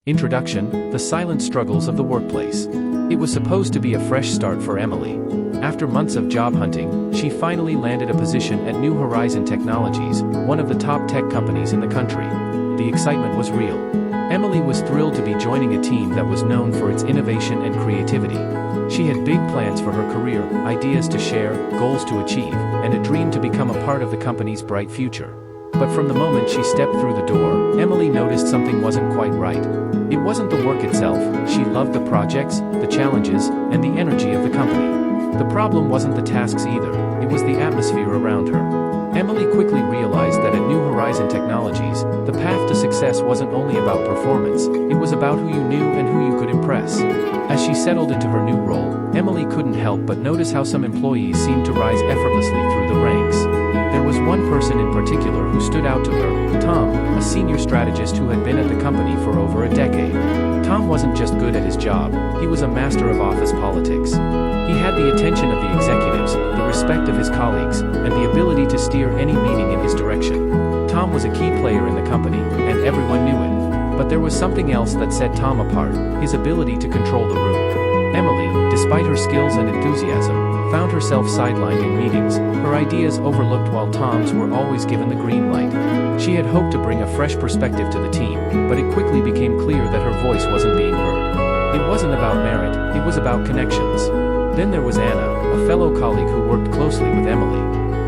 Introduction: The silent struggles of the workplace. It was supposed to be a fresh start for Emily. After months of job hunting, she finally landed a position at New Horizon Technologies, one of the top tech companies in the country. The excitement was real. Emily was thrilled to be joining a team that was known for its innovation and creativity. She had big plans for her career, ideas to share, goals to achieve, and a dream to become a part of the company's bright future. But from the moment she stepped through the door, Emily noticed something wasn't quite right. It wasn't the work itself. She loved the projects, the challenges, and the energy of the company. The problem wasn't the tasks either, it was the atmosphere around her. Emily quickly realized that at New Horizon Technologies, the path to success wasn't only about performance, it was about who you knew and who you could impress. As she settled into her new role, Emily couldn't help but notice how some employees seemed to rise effortlessly through the ranks. There was one person in particular who stood out to her, Tom, a senior strategist who had been at the company for over a decade. Tom wasn't just good at his job, he was a master of office politics. He had the attention of the executives, the respect of his colleagues, and the ability to steer any meeting in his direction. Tom was a key player in the company, and everyone knew it. But there was something else that set Tom apart, his ability to control the room. Emily, despite her skills and enthusiasm, found herself sidelined in meetings, her ideas overlooked while Tom's were always given the green light. She had hoped to bring a fresh perspective to the team, but it quickly became clear that her voice wasn't being heard. It wasn't about merit, it was about connections. Then there was Anna, a fellow colleague who worked closely with Emily.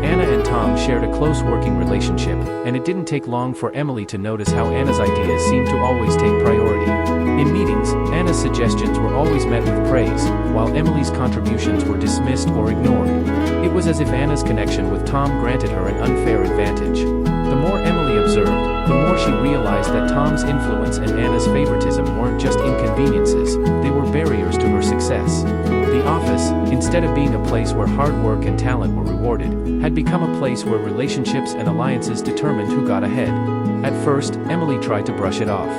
Anna and Tom shared a close working relationship, and it didn't take long for Emily to notice how Anna's ideas seemed to always take priority. In meetings, Anna's suggestions were always met with praise, while Emily's contributions were dismissed or ignored. It was as if Anna's connection with Tom granted her an unfair advantage. The more Emily observed, the more she realized that Tom's influence and Anna's favoritism weren't just inconveniences, they were barriers to her success. The office, instead of being a place where hard work and talent were rewarded, had become a place where relationships and alliances determined who got ahead. At first, Emily tried to brush it off.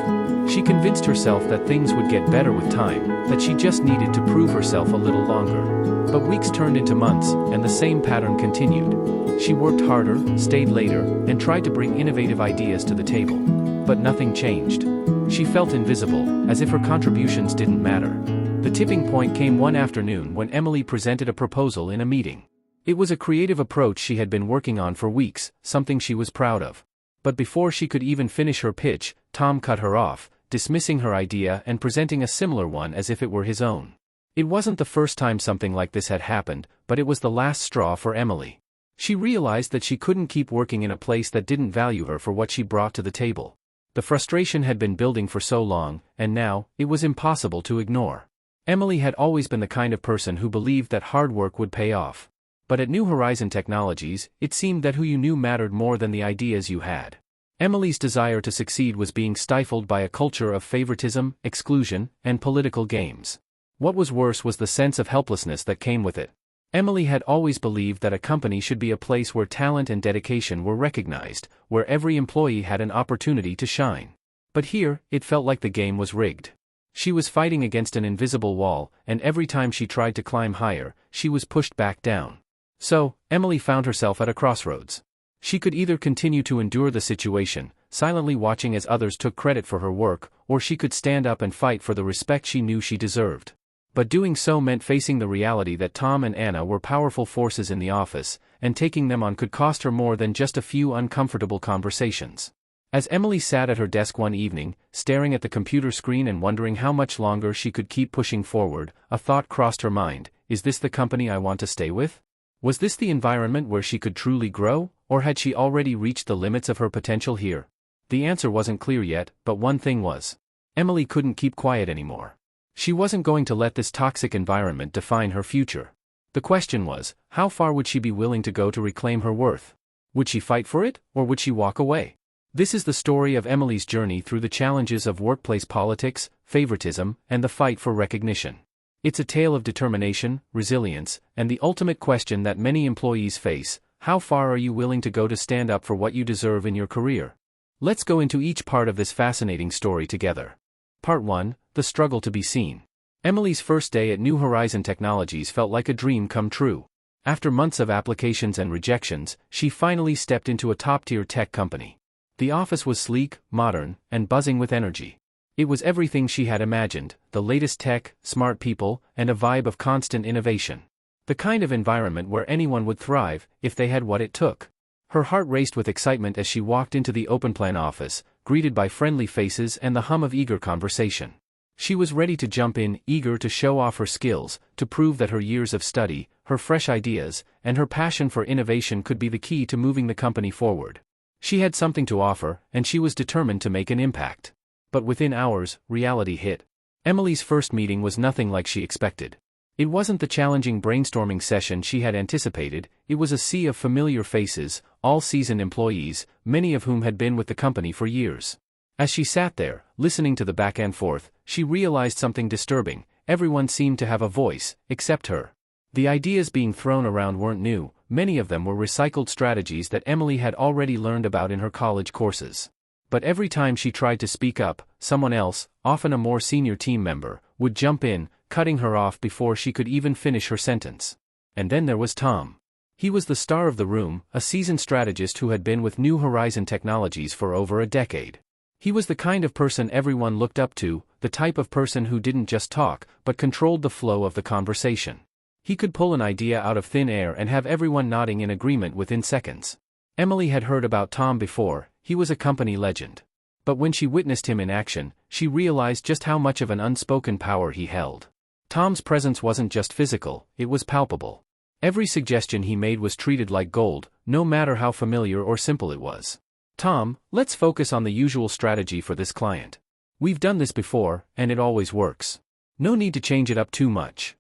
She convinced herself that things would get better with time, that she just needed to prove herself a little longer. But weeks turned into months, and the same pattern continued. She worked harder, stayed later, and tried to bring innovative ideas to the table. But nothing changed. She felt invisible, as if her contributions didn't matter. The tipping point came one afternoon when Emily presented a proposal in a meeting. It was a creative approach she had been working on for weeks, something she was proud of. But before she could even finish her pitch, Tom cut her off, dismissing her idea and presenting a similar one as if it were his own. It wasn't the first time something like this had happened, but it was the last straw for Emily. She realized that she couldn't keep working in a place that didn't value her for what she brought to the table. The frustration had been building for so long, and now, it was impossible to ignore. Emily had always been the kind of person who believed that hard work would pay off. But at New Horizon Technologies, it seemed that who you knew mattered more than the ideas you had. Emily's desire to succeed was being stifled by a culture of favoritism, exclusion, and political games. What was worse was the sense of helplessness that came with it. Emily had always believed that a company should be a place where talent and dedication were recognized, where every employee had an opportunity to shine. But here, it felt like the game was rigged. She was fighting against an invisible wall, and every time she tried to climb higher, she was pushed back down. So, Emily found herself at a crossroads. She could either continue to endure the situation, silently watching as others took credit for her work, or she could stand up and fight for the respect she knew she deserved. But doing so meant facing the reality that Tom and Anna were powerful forces in the office, and taking them on could cost her more than just a few uncomfortable conversations. As Emily sat at her desk one evening, staring at the computer screen and wondering how much longer she could keep pushing forward, a thought crossed her mind: is this the company I want to stay with? Was this the environment where she could truly grow, or had she already reached the limits of her potential here? The answer wasn't clear yet, but one thing was. Emily couldn't keep quiet anymore. She wasn't going to let this toxic environment define her future. The question was, how far would she be willing to go to reclaim her worth? Would she fight for it, or would she walk away? This is the story of Emily's journey through the challenges of workplace politics, favoritism, and the fight for recognition. It's a tale of determination, resilience, and the ultimate question that many employees face: how far are you willing to go to stand up for what you deserve in your career? Let's go into each part of this fascinating story together. Part 1: The struggle to be seen. Emily's first day at New Horizon Technologies felt like a dream come true. After months of applications and rejections, she finally stepped into a top-tier tech company. The office was sleek, modern, and buzzing with energy. It was everything she had imagined: the latest tech, smart people, and a vibe of constant innovation. The kind of environment where anyone would thrive, if they had what it took. Her heart raced with excitement as she walked into the open-plan office, greeted by friendly faces and the hum of eager conversation. She was ready to jump in, eager to show off her skills, to prove that her years of study, her fresh ideas, and her passion for innovation could be the key to moving the company forward. She had something to offer, and she was determined to make an impact. But within hours, reality hit. Emily's first meeting was nothing like she expected. It wasn't the challenging brainstorming session she had anticipated. It was a sea of familiar faces, all seasoned employees, many of whom had been with the company for years. As she sat there, listening to the back and forth, she realized something disturbing: everyone seemed to have a voice, except her. The ideas being thrown around weren't new, many of them were recycled strategies that Emily had already learned about in her college courses. But every time she tried to speak up, someone else, often a more senior team member, would jump in, cutting her off before she could even finish her sentence. And then there was Tom. He was the star of the room, a seasoned strategist who had been with New Horizon Technologies for over a decade. He was the kind of person everyone looked up to, the type of person who didn't just talk, but controlled the flow of the conversation. He could pull an idea out of thin air and have everyone nodding in agreement within seconds. Emily had heard about Tom before. He was a company legend. But when she witnessed him in action, she realized just how much of an unspoken power he held. Tom's presence wasn't just physical, it was palpable. Every suggestion he made was treated like gold, no matter how familiar or simple it was. "Tom, let's focus on the usual strategy for this client. We've done this before, and it always works. No need to change it up too much."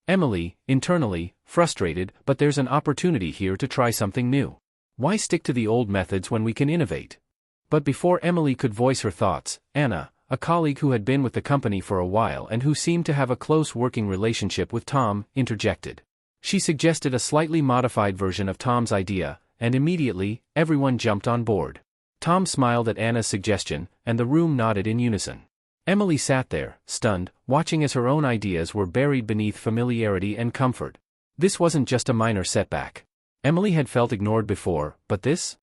Emily, internally, frustrated, but there's an opportunity here to try something new. Why stick to the old methods when we can innovate? But before Emily could voice her thoughts, Anna, a colleague who had been with the company for a while and who seemed to have a close working relationship with Tom, interjected. She suggested a slightly modified version of Tom's idea, and immediately, everyone jumped on board. Tom smiled at Anna's suggestion, and the room nodded in unison. Emily sat there, stunned, watching as her own ideas were buried beneath familiarity and comfort. This wasn't just a minor setback. Emily had felt ignored before, but this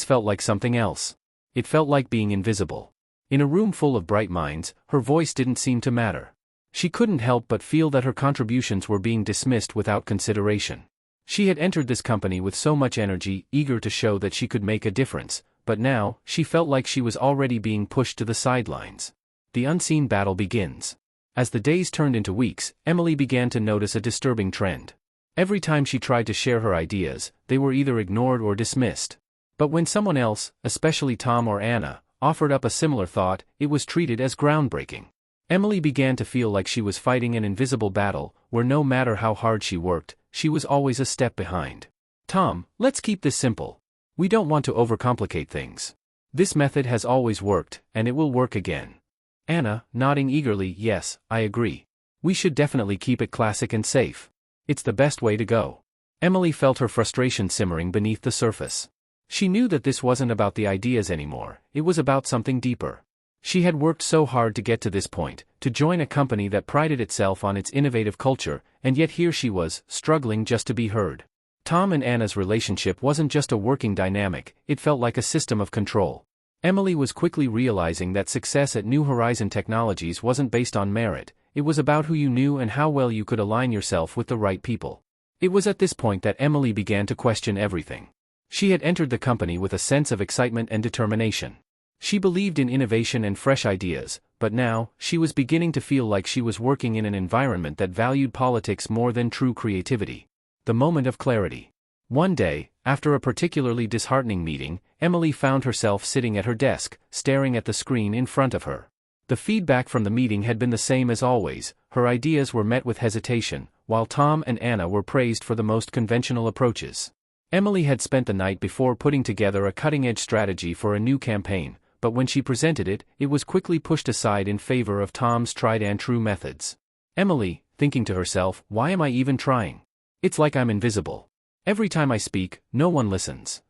felt like something else. It felt like being invisible. In a room full of bright minds, her voice didn't seem to matter. She couldn't help but feel that her contributions were being dismissed without consideration. She had entered this company with so much energy, eager to show that she could make a difference, but now, she felt like she was already being pushed to the sidelines. The unseen battle begins. As the days turned into weeks, Emily began to notice a disturbing trend. Every time she tried to share her ideas, they were either ignored or dismissed. But when someone else, especially Tom or Anna, offered up a similar thought, it was treated as groundbreaking. Emily began to feel like she was fighting an invisible battle, where no matter how hard she worked, she was always a step behind. "Tom, let's keep this simple. We don't want to overcomplicate things. This method has always worked, and it will work again." Anna, nodding eagerly, "Yes, I agree. We should definitely keep it classic and safe. It's the best way to go." Emily felt her frustration simmering beneath the surface. She knew that this wasn't about the ideas anymore, it was about something deeper. She had worked so hard to get to this point, to join a company that prided itself on its innovative culture, and yet here she was, struggling just to be heard. Tom and Anna's relationship wasn't just a working dynamic, it felt like a system of control. Emily was quickly realizing that success at New Horizon Technologies wasn't based on merit, it was about who you knew and how well you could align yourself with the right people. It was at this point that Emily began to question everything. She had entered the company with a sense of excitement and determination. She believed in innovation and fresh ideas, but now, she was beginning to feel like she was working in an environment that valued politics more than true creativity. The moment of clarity. One day, after a particularly disheartening meeting, Emily found herself sitting at her desk, staring at the screen in front of her. The feedback from the meeting had been the same as always. Her ideas were met with hesitation, while Tom and Anna were praised for the most conventional approaches. Emily had spent the night before putting together a cutting-edge strategy for a new campaign, but when she presented it, it was quickly pushed aside in favor of Tom's tried-and-true methods. Emily, thinking to herself, "Why am I even trying? It's like I'm invisible. Every time I speak, no one listens."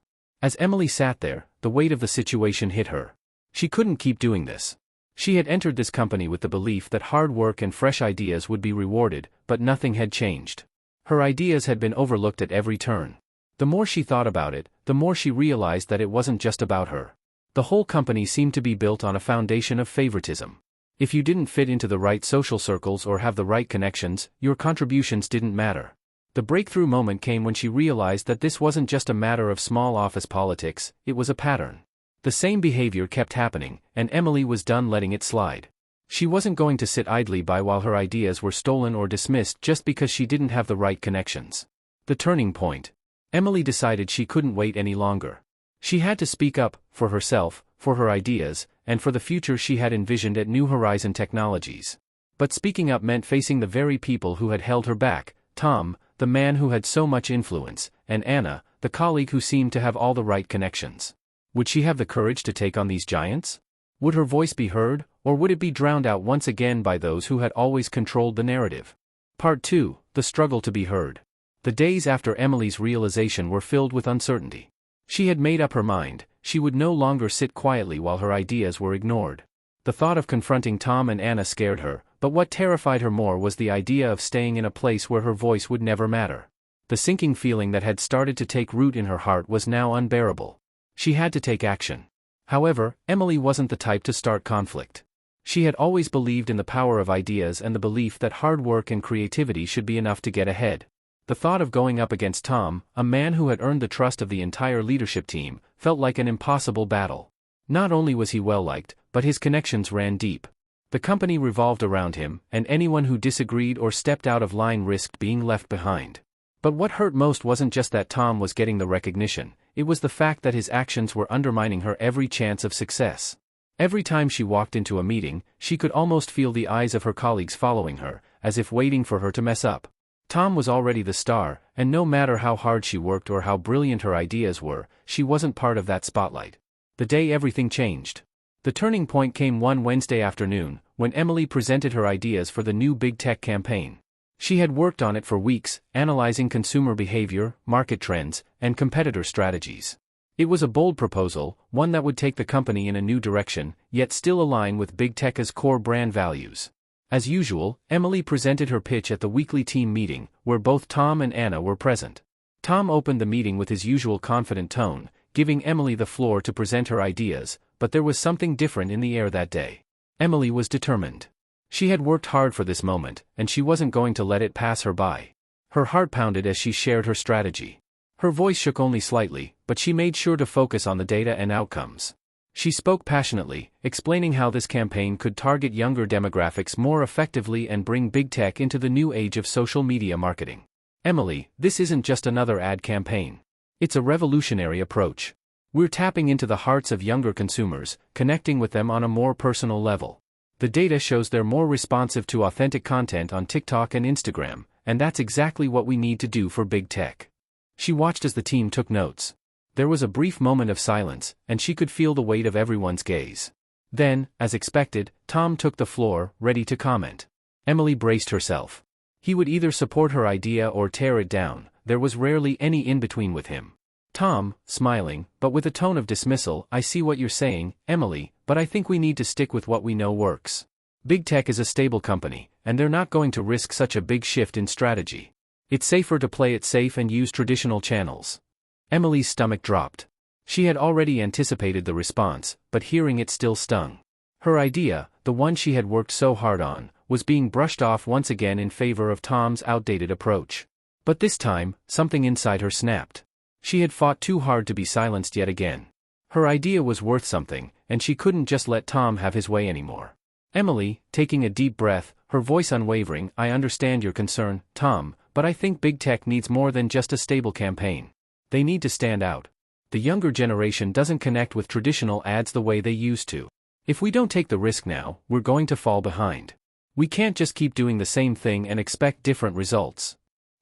As Emily sat there, the weight of the situation hit her. She couldn't keep doing this. She had entered this company with the belief that hard work and fresh ideas would be rewarded, but nothing had changed. Her ideas had been overlooked at every turn. The more she thought about it, the more she realized that it wasn't just about her. The whole company seemed to be built on a foundation of favoritism. If you didn't fit into the right social circles or have the right connections, your contributions didn't matter. The breakthrough moment came when she realized that this wasn't just a matter of small office politics, it was a pattern. The same behavior kept happening, and Emily was done letting it slide. She wasn't going to sit idly by while her ideas were stolen or dismissed just because she didn't have the right connections. The turning point. Emily decided she couldn't wait any longer. She had to speak up, for herself, for her ideas, and for the future she had envisioned at New Horizon Technologies. But speaking up meant facing the very people who had held her back: Tom, the man who had so much influence, and Anna, the colleague who seemed to have all the right connections. Would she have the courage to take on these giants? Would her voice be heard, or would it be drowned out once again by those who had always controlled the narrative? Part 2, The Struggle to be Heard. The days after Emily's realization were filled with uncertainty. She had made up her mind: she would no longer sit quietly while her ideas were ignored. The thought of confronting Tom and Anna scared her, but what terrified her more was the idea of staying in a place where her voice would never matter. The sinking feeling that had started to take root in her heart was now unbearable. She had to take action. However, Emily wasn't the type to start conflict. She had always believed in the power of ideas and the belief that hard work and creativity should be enough to get ahead. The thought of going up against Tom, a man who had earned the trust of the entire leadership team, felt like an impossible battle. Not only was he well liked, but his connections ran deep. The company revolved around him, and anyone who disagreed or stepped out of line risked being left behind. But what hurt most wasn't just that Tom was getting the recognition, it was the fact that his actions were undermining her every chance of success. Every time she walked into a meeting, she could almost feel the eyes of her colleagues following her, as if waiting for her to mess up. Tom was already the star, and no matter how hard she worked or how brilliant her ideas were, she wasn't part of that spotlight. The day everything changed. The turning point came one Wednesday afternoon, when Emily presented her ideas for the new big tech campaign. She had worked on it for weeks, analyzing consumer behavior, market trends, and competitor strategies. It was a bold proposal, one that would take the company in a new direction, yet still align with big tech's core brand values. As usual, Emily presented her pitch at the weekly team meeting, where both Tom and Anna were present. Tom opened the meeting with his usual confident tone, giving Emily the floor to present her ideas, but there was something different in the air that day. Emily was determined. She had worked hard for this moment, and she wasn't going to let it pass her by. Her heart pounded as she shared her strategy. Her voice shook only slightly, but she made sure to focus on the data and outcomes. She spoke passionately, explaining how this campaign could target younger demographics more effectively and bring big tech into the new age of social media marketing. Emily, this isn't just another ad campaign. It's a revolutionary approach. We're tapping into the hearts of younger consumers, connecting with them on a more personal level. The data shows they're more responsive to authentic content on TikTok and Instagram, and that's exactly what we need to do for big tech. She watched as the team took notes. There was a brief moment of silence, and she could feel the weight of everyone's gaze. Then, as expected, Tom took the floor, ready to comment. Emily braced herself. He would either support her idea or tear it down. There was rarely any in-between with him. Tom, smiling, but with a tone of dismissal: "I see what you're saying, Emily, but I think we need to stick with what we know works. Big tech is a stable company, and they're not going to risk such a big shift in strategy. It's safer to play it safe and use traditional channels." Emily's stomach dropped. She had already anticipated the response, but hearing it still stung. Her idea, the one she had worked so hard on, was being brushed off once again in favor of Tom's outdated approach. But this time, something inside her snapped. She had fought too hard to be silenced yet again. Her idea was worth something, and she couldn't just let Tom have his way anymore. Emily, taking a deep breath, her voice unwavering: "I understand your concern, Tom, but I think big tech needs more than just a stable campaign. They need to stand out. The younger generation doesn't connect with traditional ads the way they used to. If we don't take the risk now, we're going to fall behind. We can't just keep doing the same thing and expect different results."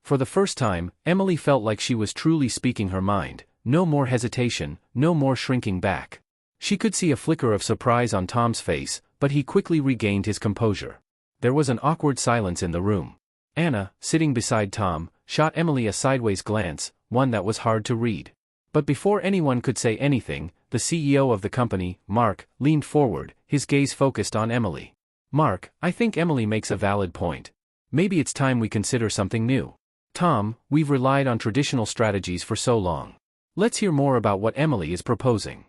For the first time, Emily felt like she was truly speaking her mind. No more hesitation, no more shrinking back. She could see a flicker of surprise on Tom's face, but he quickly regained his composure. There was an awkward silence in the room. Anna, sitting beside Tom, shot Emily a sideways glance, one that was hard to read. But before anyone could say anything, the CEO of the company, Mark, leaned forward, his gaze focused on Emily. "Mark, I think Emily makes a valid point. Maybe it's time we consider something new. Tom, we've relied on traditional strategies for so long. Let's hear more about what Emily is proposing."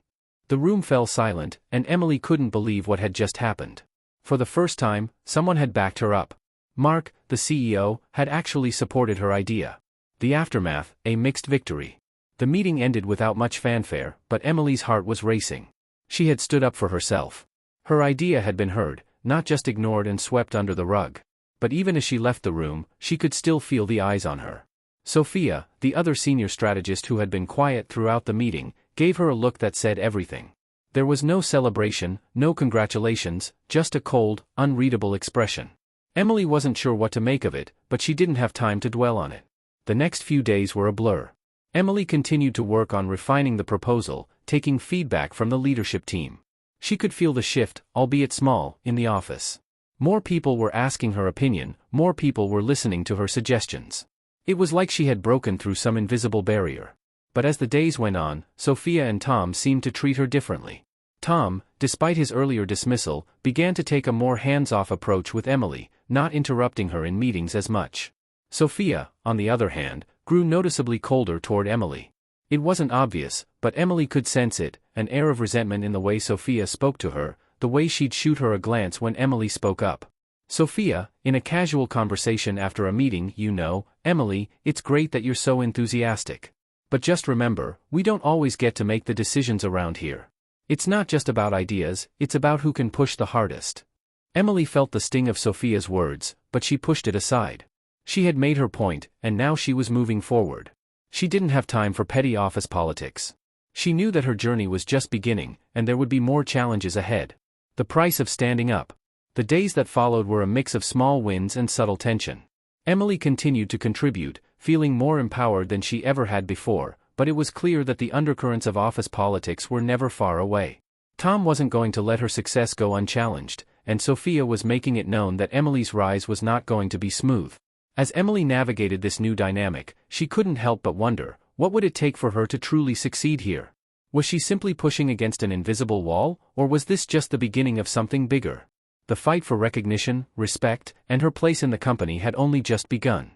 The room fell silent, and Emily couldn't believe what had just happened. For the first time, someone had backed her up. Mark, the CEO, had actually supported her idea. The aftermath, a mixed victory. The meeting ended without much fanfare, but Emily's heart was racing. She had stood up for herself. Her idea had been heard, not just ignored and swept under the rug. But even as she left the room, she could still feel the eyes on her. Sophia, the other senior strategist who had been quiet throughout the meeting, gave her a look that said everything. There was no celebration, no congratulations, just a cold, unreadable expression. Emily wasn't sure what to make of it, but she didn't have time to dwell on it. The next few days were a blur. Emily continued to work on refining the proposal, taking feedback from the leadership team. She could feel the shift, albeit small, in the office. More people were asking her opinion, more people were listening to her suggestions. It was like she had broken through some invisible barrier. But as the days went on, Sophia and Tom seemed to treat her differently. Tom, despite his earlier dismissal, began to take a more hands-off approach with Emily, not interrupting her in meetings as much. Sophia, on the other hand, grew noticeably colder toward Emily. It wasn't obvious, but Emily could sense it, an air of resentment in the way Sophia spoke to her, the way she'd shoot her a glance when Emily spoke up. Sophia, in a casual conversation after a meeting, "You know, Emily, it's great that you're so enthusiastic. But just remember, we don't always get to make the decisions around here. It's not just about ideas, it's about who can push the hardest." Emily felt the sting of Sophia's words, but she pushed it aside. She had made her point, and now she was moving forward. She didn't have time for petty office politics. She knew that her journey was just beginning, and there would be more challenges ahead. The price of standing up. The days that followed were a mix of small wins and subtle tension. Emily continued to contribute, feeling more empowered than she ever had before, but it was clear that the undercurrents of office politics were never far away. Tom wasn't going to let her success go unchallenged, and Sophia was making it known that Emily's rise was not going to be smooth. As Emily navigated this new dynamic, she couldn't help but wonder, what would it take for her to truly succeed here? Was she simply pushing against an invisible wall, or was this just the beginning of something bigger? The fight for recognition, respect, and her place in the company had only just begun.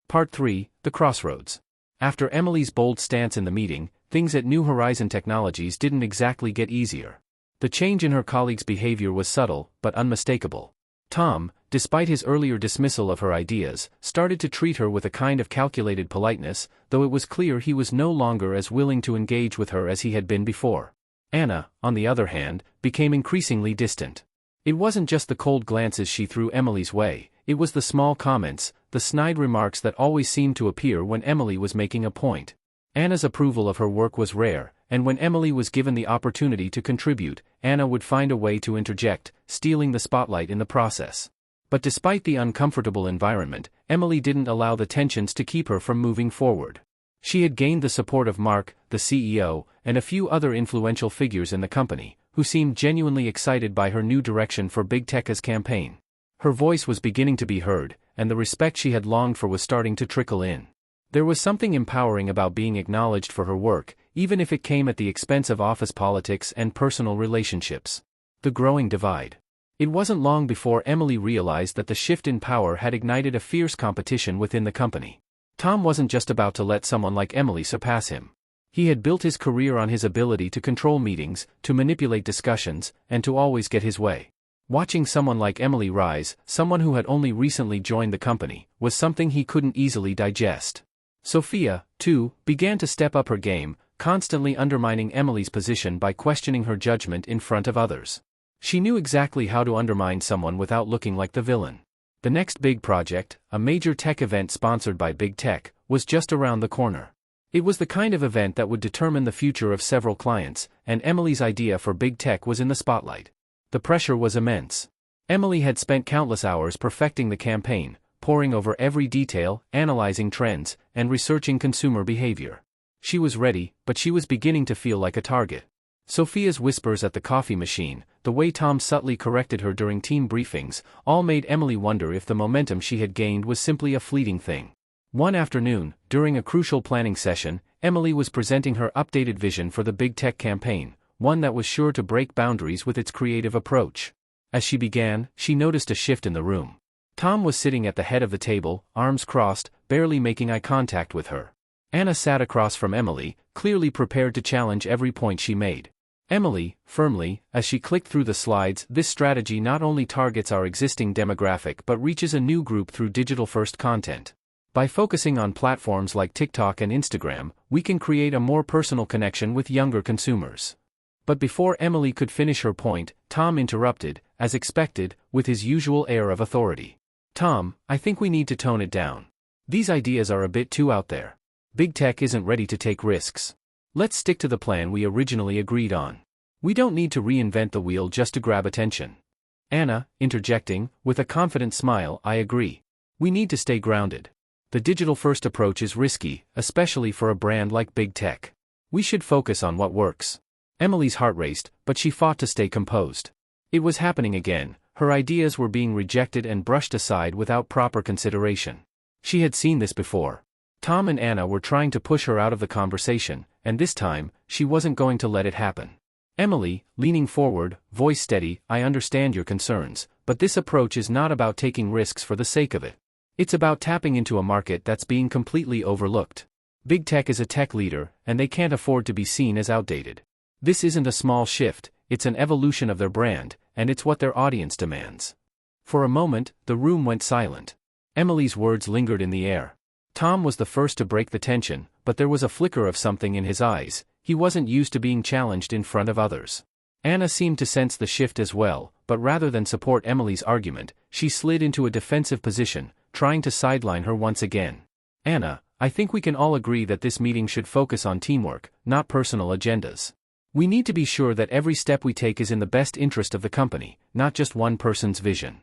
Part 3, The Crossroads. After Emily's bold stance in the meeting, things at New Horizon Technologies didn't exactly get easier. The change in her colleagues' behavior was subtle, but unmistakable. Tom, despite his earlier dismissal of her ideas, started to treat her with a kind of calculated politeness, though it was clear he was no longer as willing to engage with her as he had been before. Anna, on the other hand, became increasingly distant. It wasn't just the cold glances she threw Emily's way, it was the small comments, the snide remarks that always seemed to appear when Emily was making a point. Anna's approval of her work was rare, and when Emily was given the opportunity to contribute, Anna would find a way to interject, stealing the spotlight in the process. But despite the uncomfortable environment, Emily didn't allow the tensions to keep her from moving forward. She had gained the support of Mark, the CEO, and a few other influential figures in the company, who seemed genuinely excited by her new direction for Big Tech's campaign. Her voice was beginning to be heard, and the respect she had longed for was starting to trickle in. There was something empowering about being acknowledged for her work, even if it came at the expense of office politics and personal relationships. The growing divide. It wasn't long before Emily realized that the shift in power had ignited a fierce competition within the company. Tom wasn't just about to let someone like Emily surpass him. He had built his career on his ability to control meetings, to manipulate discussions, and to always get his way. Watching someone like Emily rise, someone who had only recently joined the company, was something he couldn't easily digest. Sophia, too, began to step up her game, constantly undermining Emily's position by questioning her judgment in front of others. She knew exactly how to undermine someone without looking like the villain. The next big project, a major tech event sponsored by Big Tech, was just around the corner. It was the kind of event that would determine the future of several clients, and Emily's idea for Big Tech was in the spotlight. The pressure was immense. Emily had spent countless hours perfecting the campaign, poring over every detail, analyzing trends, and researching consumer behavior. She was ready, but she was beginning to feel like a target. Sophia's whispers at the coffee machine, the way Tom subtly corrected her during team briefings, all made Emily wonder if the momentum she had gained was simply a fleeting thing. One afternoon, during a crucial planning session, Emily was presenting her updated vision for the Big Tech campaign, one that was sure to break boundaries with its creative approach. As she began, she noticed a shift in the room. Tom was sitting at the head of the table, arms crossed, barely making eye contact with her. Anna sat across from Emily, clearly prepared to challenge every point she made. Emily, firmly, as she clicked through the slides, this strategy not only targets our existing demographic but reaches a new group through digital-first content. By focusing on platforms like TikTok and Instagram, we can create a more personal connection with younger consumers. But before Emily could finish her point, Tom interrupted, as expected, with his usual air of authority. Tom, I think we need to tone it down. These ideas are a bit too out there. Big tech isn't ready to take risks. Let's stick to the plan we originally agreed on. We don't need to reinvent the wheel just to grab attention. Anna, interjecting, with a confident smile, I agree. We need to stay grounded. The digital-first approach is risky, especially for a brand like Big Tech. We should focus on what works. Emily's heart raced, but she fought to stay composed. It was happening again. Her ideas were being rejected and brushed aside without proper consideration. She had seen this before. Tom and Anna were trying to push her out of the conversation, and this time, she wasn't going to let it happen. Emily, leaning forward, voice steady, I understand your concerns, but this approach is not about taking risks for the sake of it. It's about tapping into a market that's being completely overlooked. Big Tech is a tech leader, and they can't afford to be seen as outdated. This isn't a small shift, it's an evolution of their brand, and it's what their audience demands. For a moment, the room went silent. Emily's words lingered in the air. Tom was the first to break the tension, but there was a flicker of something in his eyes. He wasn't used to being challenged in front of others. Anna seemed to sense the shift as well, but rather than support Emily's argument, she slid into a defensive position, trying to sideline her once again. Anna, I think we can all agree that this meeting should focus on teamwork, not personal agendas. We need to be sure that every step we take is in the best interest of the company, not just one person's vision.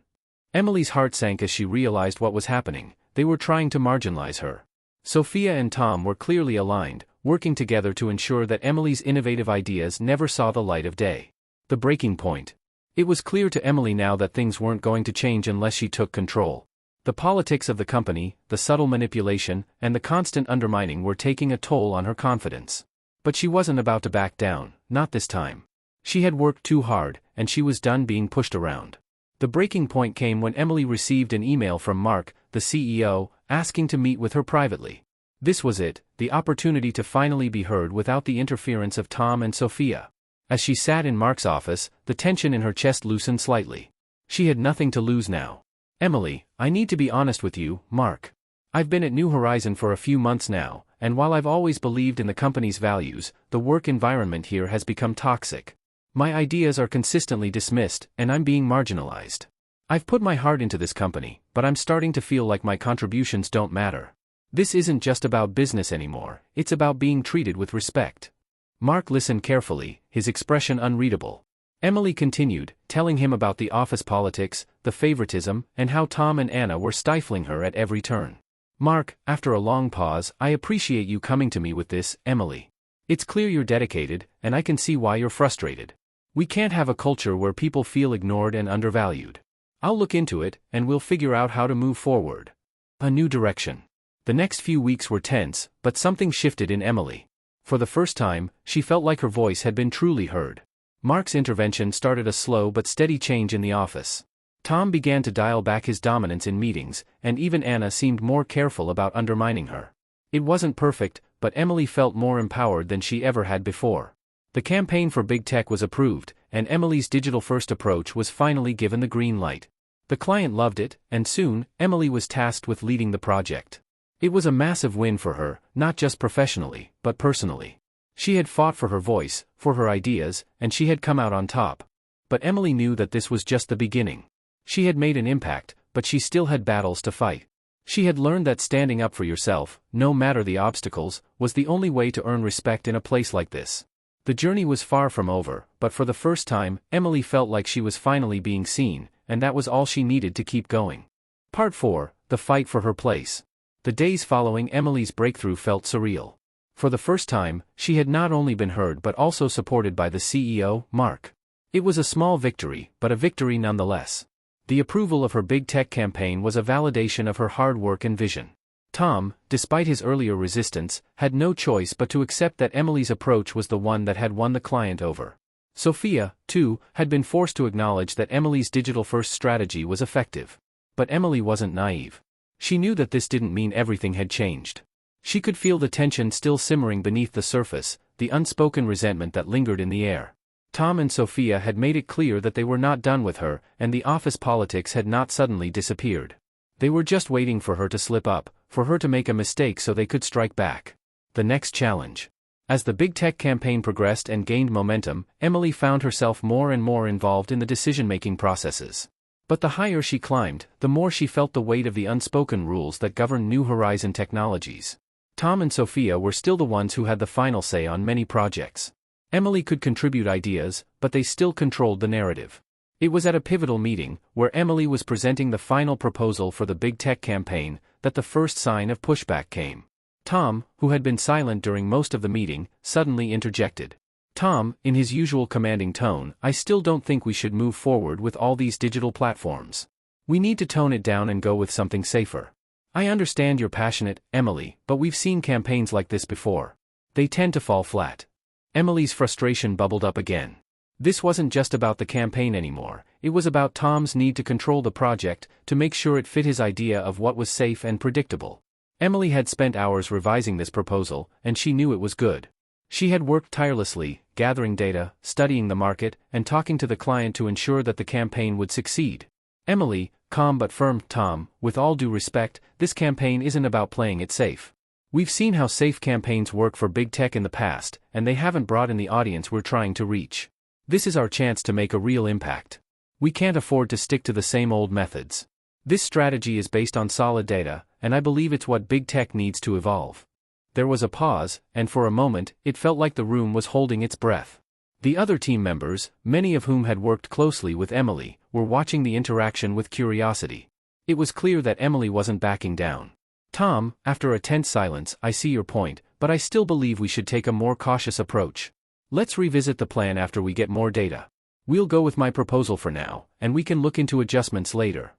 Emily's heart sank as she realized what was happening. They were trying to marginalize her. Sophia and Tom were clearly aligned, working together to ensure that Emily's innovative ideas never saw the light of day. The breaking point. It was clear to Emily now that things weren't going to change unless she took control. The politics of the company, the subtle manipulation, and the constant undermining were taking a toll on her confidence. But she wasn't about to back down, not this time. She had worked too hard, and she was done being pushed around. The breaking point came when Emily received an email from Mark, the CEO, asking to meet with her privately. This was it, the opportunity to finally be heard without the interference of Tom and Sophia. As she sat in Mark's office, the tension in her chest loosened slightly. She had nothing to lose now. Emily, I need to be honest with you, Mark. I've been at New Horizon for a few months now, and while I've always believed in the company's values, the work environment here has become toxic. My ideas are consistently dismissed, and I'm being marginalized. I've put my heart into this company, but I'm starting to feel like my contributions don't matter. This isn't just about business anymore, it's about being treated with respect. Mark listened carefully, his expression unreadable. Emily continued, telling him about the office politics, the favoritism, and how Tom and Anna were stifling her at every turn. Mark, after a long pause, I appreciate you coming to me with this, Emily. It's clear you're dedicated, and I can see why you're frustrated. We can't have a culture where people feel ignored and undervalued. I'll look into it, and we'll figure out how to move forward. A new direction. The next few weeks were tense, but something shifted in Emily. For the first time, she felt like her voice had been truly heard. Mark's intervention started a slow but steady change in the office. Tom began to dial back his dominance in meetings, and even Anna seemed more careful about undermining her. It wasn't perfect, but Emily felt more empowered than she ever had before. The campaign for Big Tech was approved, and Emily's digital-first approach was finally given the green light. The client loved it, and soon, Emily was tasked with leading the project. It was a massive win for her, not just professionally, but personally. She had fought for her voice, for her ideas, and she had come out on top. But Emily knew that this was just the beginning. She had made an impact, but she still had battles to fight. She had learned that standing up for yourself, no matter the obstacles, was the only way to earn respect in a place like this. The journey was far from over, but for the first time, Emily felt like she was finally being seen, and that was all she needed to keep going. Part 4, The Fight for Her Place. The days following Emily's breakthrough felt surreal. For the first time, she had not only been heard but also supported by the CEO, Mark. It was a small victory, but a victory nonetheless. The approval of her Big Tech campaign was a validation of her hard work and vision. Tom, despite his earlier resistance, had no choice but to accept that Emily's approach was the one that had won the client over. Sophia, too, had been forced to acknowledge that Emily's digital-first strategy was effective. But Emily wasn't naive. She knew that this didn't mean everything had changed. She could feel the tension still simmering beneath the surface, the unspoken resentment that lingered in the air. Tom and Sophia had made it clear that they were not done with her, and the office politics had not suddenly disappeared. They were just waiting for her to slip up, for her to make a mistake so they could strike back. The next challenge. As the big tech campaign progressed and gained momentum, Emily found herself more and more involved in the decision-making processes. But the higher she climbed, the more she felt the weight of the unspoken rules that govern New Horizon Technologies. Tom and Sophia were still the ones who had the final say on many projects. Emily could contribute ideas, but they still controlled the narrative. It was at a pivotal meeting, where Emily was presenting the final proposal for the big tech campaign, that the first sign of pushback came. Tom, who had been silent during most of the meeting, suddenly interjected. Tom, in his usual commanding tone, I still don't think we should move forward with all these digital platforms. We need to tone it down and go with something safer. I understand you're passionate, Emily, but we've seen campaigns like this before. They tend to fall flat. Emily's frustration bubbled up again. This wasn't just about the campaign anymore, it was about Tom's need to control the project, to make sure it fit his idea of what was safe and predictable. Emily had spent hours revising this proposal, and she knew it was good. She had worked tirelessly, gathering data, studying the market, and talking to the client to ensure that the campaign would succeed. Emily, calm but firm, Tom, with all due respect, this campaign isn't about playing it safe. We've seen how safe campaigns work for big tech in the past, and they haven't brought in the audience we're trying to reach. This is our chance to make a real impact. We can't afford to stick to the same old methods. This strategy is based on solid data, and I believe it's what big tech needs to evolve. There was a pause, and for a moment, it felt like the room was holding its breath. The other team members, many of whom had worked closely with Emily, were watching the interaction with curiosity. It was clear that Emily wasn't backing down. Tom, after a tense silence, I see your point, but I still believe we should take a more cautious approach. Let's revisit the plan after we get more data. We'll go with my proposal for now, and we can look into adjustments later.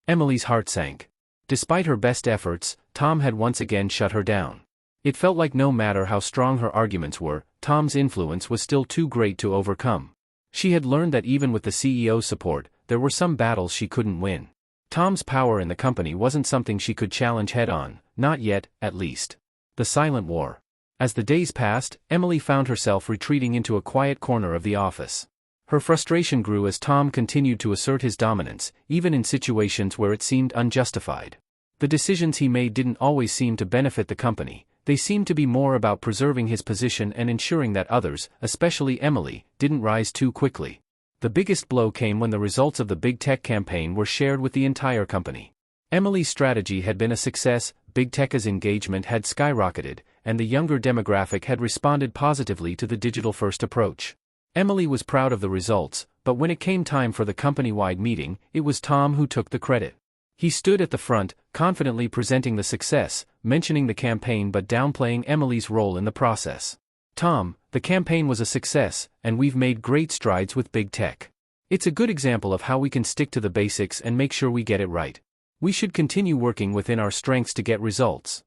Emily's heart sank. Despite her best efforts, Tom had once again shut her down. It felt like no matter how strong her arguments were, Tom's influence was still too great to overcome. She had learned that even with the CEO's support, there were some battles she couldn't win. Tom's power in the company wasn't something she could challenge head-on, not yet, at least. The silent war. As the days passed, Emily found herself retreating into a quiet corner of the office. Her frustration grew as Tom continued to assert his dominance, even in situations where it seemed unjustified. The decisions he made didn't always seem to benefit the company. They seemed to be more about preserving his position and ensuring that others, especially Emily, didn't rise too quickly. The biggest blow came when the results of the big tech campaign were shared with the entire company. Emily's strategy had been a success, big tech's engagement had skyrocketed, and the younger demographic had responded positively to the digital-first approach. Emily was proud of the results, but when it came time for the company-wide meeting, it was Tom who took the credit. He stood at the front, confidently presenting the success, mentioning the campaign but downplaying Emily's role in the process. Tom, the campaign was a success, and we've made great strides with big tech. It's a good example of how we can stick to the basics and make sure we get it right. We should continue working within our strengths to get results.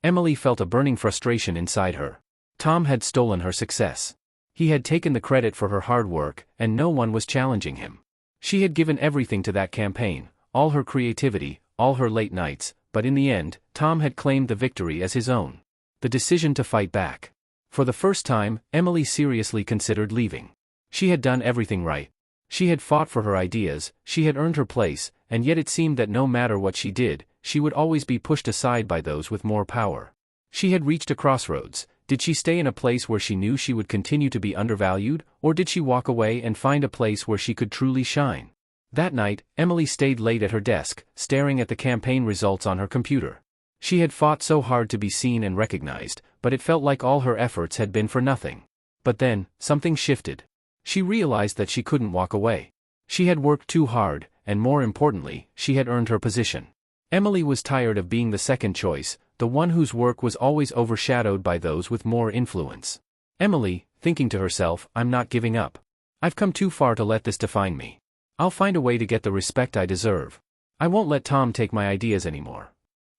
Emily felt a burning frustration inside her. Tom had stolen her success. He had taken the credit for her hard work, and no one was challenging him. She had given everything to that campaign, all her creativity, all her late nights, but in the end, Tom had claimed the victory as his own. The decision to fight back. For the first time, Emily seriously considered leaving. She had done everything right. She had fought for her ideas, she had earned her place, and yet it seemed that no matter what she did, she would always be pushed aside by those with more power. She had reached a crossroads. Did she stay in a place where she knew she would continue to be undervalued, or did she walk away and find a place where she could truly shine? That night, Emily stayed late at her desk, staring at the campaign results on her computer. She had fought so hard to be seen and recognized, but it felt like all her efforts had been for nothing. But then, something shifted. She realized that she couldn't walk away. She had worked too hard, and more importantly, she had earned her position. Emily was tired of being the second choice, the one whose work was always overshadowed by those with more influence. Emily, thinking to herself, I'm not giving up. I've come too far to let this define me. I'll find a way to get the respect I deserve. I won't let Tom take my ideas anymore.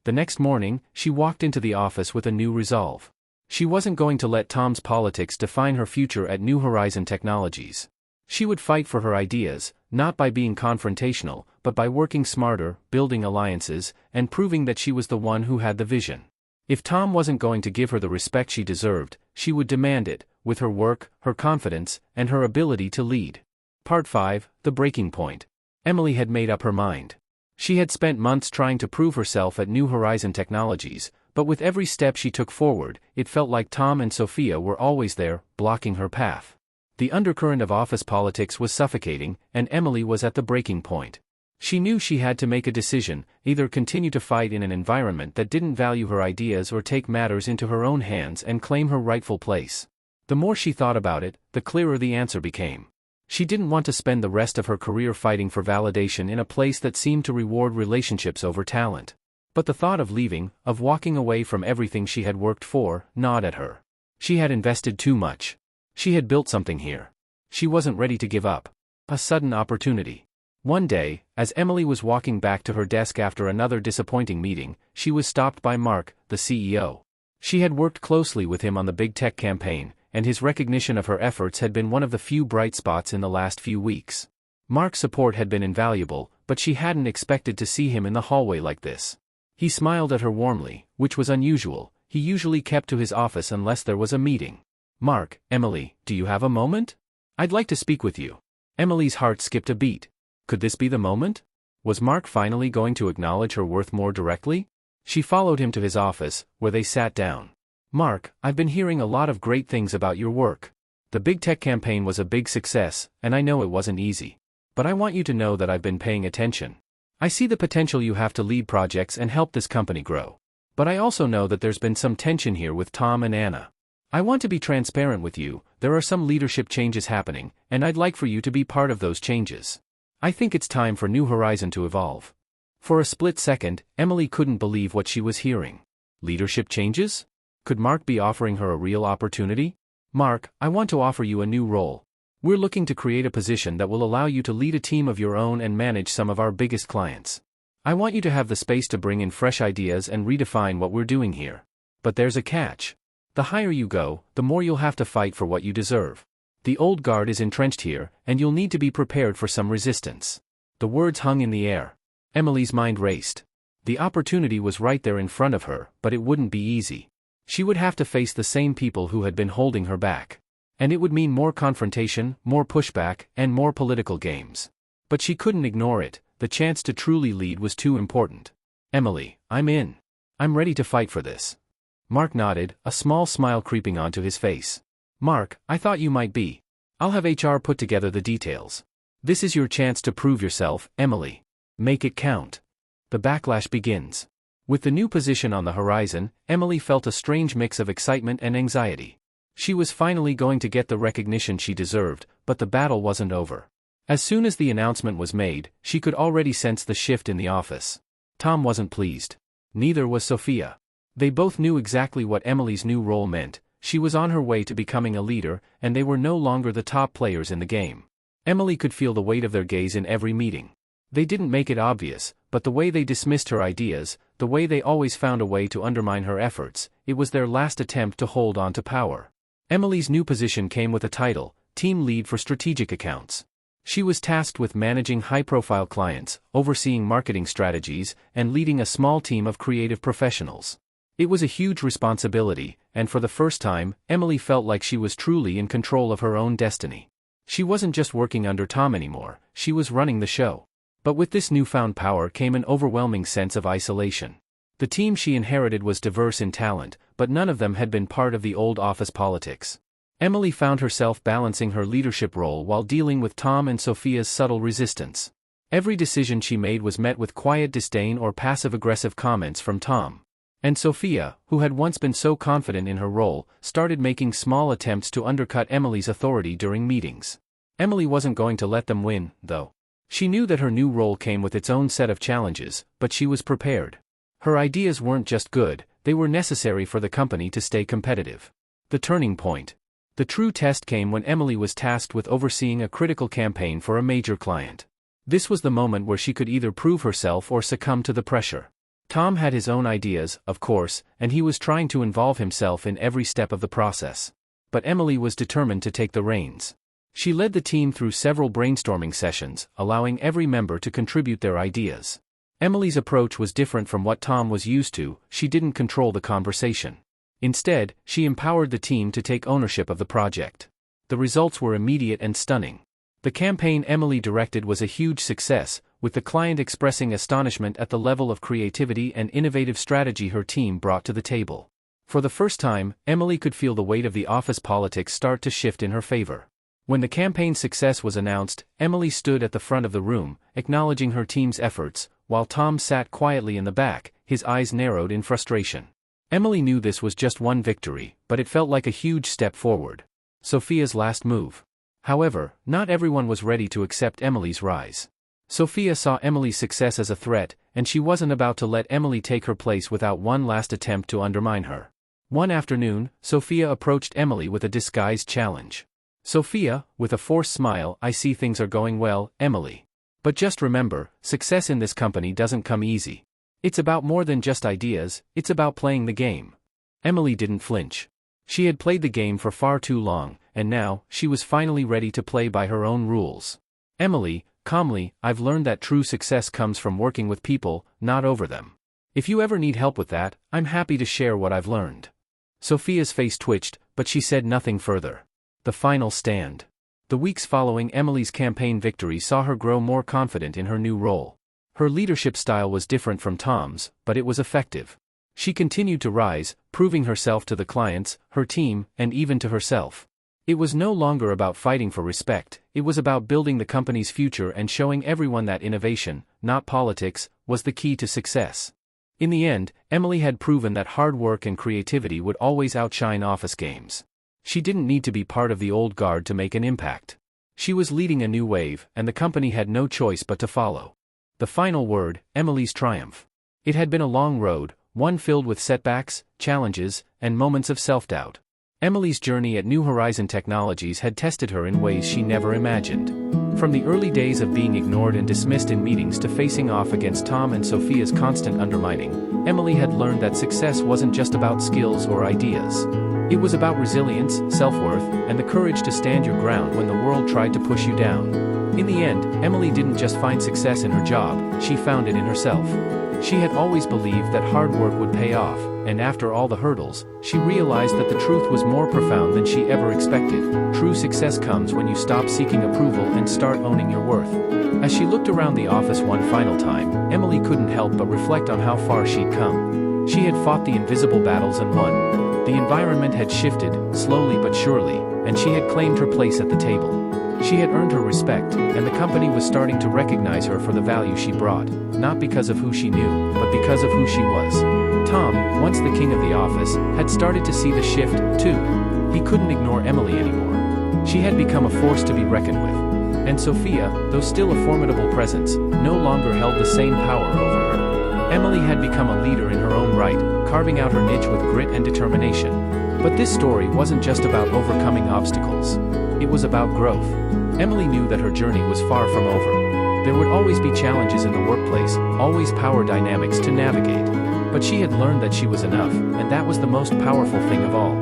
The next morning, she walked into the office with a new resolve. She wasn't going to let Tom's politics define her future at New Horizon Technologies. She would fight for her ideas, not by being confrontational, but by working smarter, building alliances, and proving that she was the one who had the vision. If Tom wasn't going to give her the respect she deserved, she would demand it, with her work, her confidence, and her ability to lead. Part 5, The Breaking Point. Emily had made up her mind. She had spent months trying to prove herself at New Horizon Technologies, but with every step she took forward, it felt like Tom and Sophia were always there, blocking her path. The undercurrent of office politics was suffocating, and Emily was at the breaking point. She knew she had to make a decision, either continue to fight in an environment that didn't value her ideas or take matters into her own hands and claim her rightful place. The more she thought about it, the clearer the answer became. She didn't want to spend the rest of her career fighting for validation in a place that seemed to reward relationships over talent. But the thought of leaving, of walking away from everything she had worked for, gnawed at her. She had invested too much. She had built something here. She wasn't ready to give up. A sudden opportunity. One day, as Emily was walking back to her desk after another disappointing meeting, she was stopped by Mark, the CEO. She had worked closely with him on the big tech campaign, and his recognition of her efforts had been one of the few bright spots in the last few weeks. Mark's support had been invaluable, but she hadn't expected to see him in the hallway like this. He smiled at her warmly, which was unusual. He usually kept to his office unless there was a meeting. "Mark, Emily, do you have a moment? I'd like to speak with you." Emily's heart skipped a beat. Could this be the moment? Was Mark finally going to acknowledge her worth more directly? She followed him to his office, where they sat down. "Mark, I've been hearing a lot of great things about your work. The big tech campaign was a big success, and I know it wasn't easy. But I want you to know that I've been paying attention. I see the potential you have to lead projects and help this company grow. But I also know that there's been some tension here with Tom and Anna. I want to be transparent with you. There are some leadership changes happening, and I'd like for you to be part of those changes. I think it's time for New Horizon to evolve." For a split second, Emily couldn't believe what she was hearing. Leadership changes? Could Mark be offering her a real opportunity? "Mark, I want to offer you a new role. We're looking to create a position that will allow you to lead a team of your own and manage some of our biggest clients. I want you to have the space to bring in fresh ideas and redefine what we're doing here. But there's a catch. The higher you go, the more you'll have to fight for what you deserve. The old guard is entrenched here, and you'll need to be prepared for some resistance." The words hung in the air. Emily's mind raced. The opportunity was right there in front of her, but it wouldn't be easy. She would have to face the same people who had been holding her back. And it would mean more confrontation, more pushback, and more political games. But she couldn't ignore it. The chance to truly lead was too important. "Emily, I'm in. I'm ready to fight for this." Mark nodded, a small smile creeping onto his face. "Mark, I thought you might be. I'll have HR put together the details. This is your chance to prove yourself, Emily. Make it count." The backlash begins. With the new position on the horizon, Emily felt a strange mix of excitement and anxiety. She was finally going to get the recognition she deserved, but the battle wasn't over. As soon as the announcement was made, she could already sense the shift in the office. Tom wasn't pleased. Neither was Sophia. They both knew exactly what Emily's new role meant. She was on her way to becoming a leader, and they were no longer the top players in the game. Emily could feel the weight of their gaze in every meeting. They didn't make it obvious, but the way they dismissed her ideas, the way they always found a way to undermine her efforts, it was their last attempt to hold on to power. Emily's new position came with a title, Team Lead for Strategic Accounts. She was tasked with managing high-profile clients, overseeing marketing strategies, and leading a small team of creative professionals. It was a huge responsibility, and for the first time, Emily felt like she was truly in control of her own destiny. She wasn't just working under Tom anymore, she was running the show. But with this newfound power came an overwhelming sense of isolation. The team she inherited was diverse in talent, but none of them had been part of the old office politics. Emily found herself balancing her leadership role while dealing with Tom and Sophia's subtle resistance. Every decision she made was met with quiet disdain or passive-aggressive comments from Tom. And Sophia, who had once been so confident in her role, started making small attempts to undercut Emily's authority during meetings. Emily wasn't going to let them win, though. She knew that her new role came with its own set of challenges, but she was prepared. Her ideas weren't just good, they were necessary for the company to stay competitive. The turning point. The true test came when Emily was tasked with overseeing a critical campaign for a major client. This was the moment where she could either prove herself or succumb to the pressure. Tom had his own ideas, of course, and he was trying to involve himself in every step of the process. But Emily was determined to take the reins. She led the team through several brainstorming sessions, allowing every member to contribute their ideas. Emily's approach was different from what Tom was used to. She didn't control the conversation. Instead, she empowered the team to take ownership of the project. The results were immediate and stunning. The campaign Emily directed was a huge success, with the client expressing astonishment at the level of creativity and innovative strategy her team brought to the table. For the first time, Emily could feel the weight of the office politics start to shift in her favor. When the campaign's success was announced, Emily stood at the front of the room, acknowledging her team's efforts, while Tom sat quietly in the back, his eyes narrowed in frustration. Emily knew this was just one victory, but it felt like a huge step forward. Sophia's last move. However, not everyone was ready to accept Emily's rise. Sophia saw Emily's success as a threat, and she wasn't about to let Emily take her place without one last attempt to undermine her. One afternoon, Sophia approached Emily with a disguised challenge. "Sophia," with a forced smile, "I see things are going well, Emily. But just remember, success in this company doesn't come easy. It's about more than just ideas, it's about playing the game." Emily didn't flinch. She had played the game for far too long, and now, she was finally ready to play by her own rules. "Emily," calmly, "I've learned that true success comes from working with people, not over them. If you ever need help with that, I'm happy to share what I've learned." Sophia's face twitched, but she said nothing further. The final stand. The weeks following Emily's campaign victory saw her grow more confident in her new role. Her leadership style was different from Tom's, but it was effective. She continued to rise, proving herself to the clients, her team, and even to herself. It was no longer about fighting for respect, it was about building the company's future and showing everyone that innovation, not politics, was the key to success. In the end, Emily had proven that hard work and creativity would always outshine office games. She didn't need to be part of the old guard to make an impact. She was leading a new wave, and the company had no choice but to follow. The final word, Emily's triumph. It had been a long road, one filled with setbacks, challenges, and moments of self-doubt. Emily's journey at New Horizon Technologies had tested her in ways she never imagined. From the early days of being ignored and dismissed in meetings to facing off against Tom and Sophia's constant undermining, Emily had learned that success wasn't just about skills or ideas. It was about resilience, self-worth, and the courage to stand your ground when the world tried to push you down. In the end, Emily didn't just find success in her job, she found it in herself. She had always believed that hard work would pay off, and after all the hurdles, she realized that the truth was more profound than she ever expected. True success comes when you stop seeking approval and start owning your worth. As she looked around the office one final time, Emily couldn't help but reflect on how far she'd come. She had fought the invisible battles and won. The environment had shifted, slowly but surely, and she had claimed her place at the table. She had earned her respect, and the company was starting to recognize her for the value she brought, not because of who she knew, but because of who she was. Tom, once the king of the office, had started to see the shift, too. He couldn't ignore Emily anymore. She had become a force to be reckoned with. And Sophia, though still a formidable presence, no longer held the same power over her. Emily had become a leader in her own right, carving out her niche with grit and determination. But this story wasn't just about overcoming obstacles. It was about growth. Emily knew that her journey was far from over. There would always be challenges in the workplace, always power dynamics to navigate. But she had learned that she was enough, and that was the most powerful thing of all.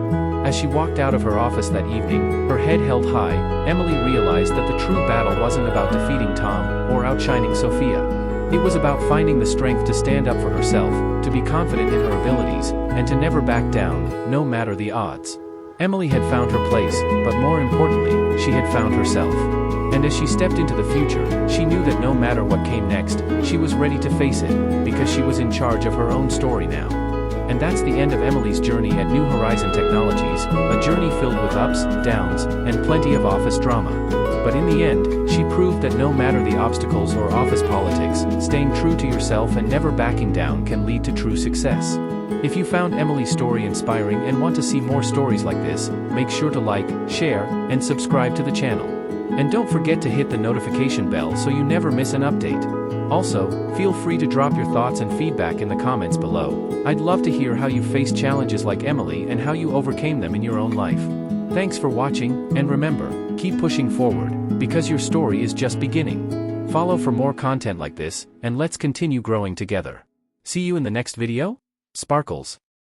As she walked out of her office that evening, her head held high, Emily realized that the true battle wasn't about defeating Tom or outshining Sophia. It was about finding the strength to stand up for herself, to be confident in her abilities, and to never back down, no matter the odds. Emily had found her place, but more importantly, she had found herself. And as she stepped into the future, she knew that no matter what came next, she was ready to face it, because she was in charge of her own story now. And that's the end of Emily's journey at New Horizon Technologies, a journey filled with ups, downs, and plenty of office drama. But in the end, she proved that no matter the obstacles or office politics, staying true to yourself and never backing down can lead to true success. If you found Emily's story inspiring and want to see more stories like this, make sure to like, share, and subscribe to the channel. And don't forget to hit the notification bell so you never miss an update. Also, feel free to drop your thoughts and feedback in the comments below. I'd love to hear how you faced challenges like Emily and how you overcame them in your own life. Thanks for watching, and remember, keep pushing forward, because your story is just beginning. Follow for more content like this, and let's continue growing together. See you in the next video? Sparkles.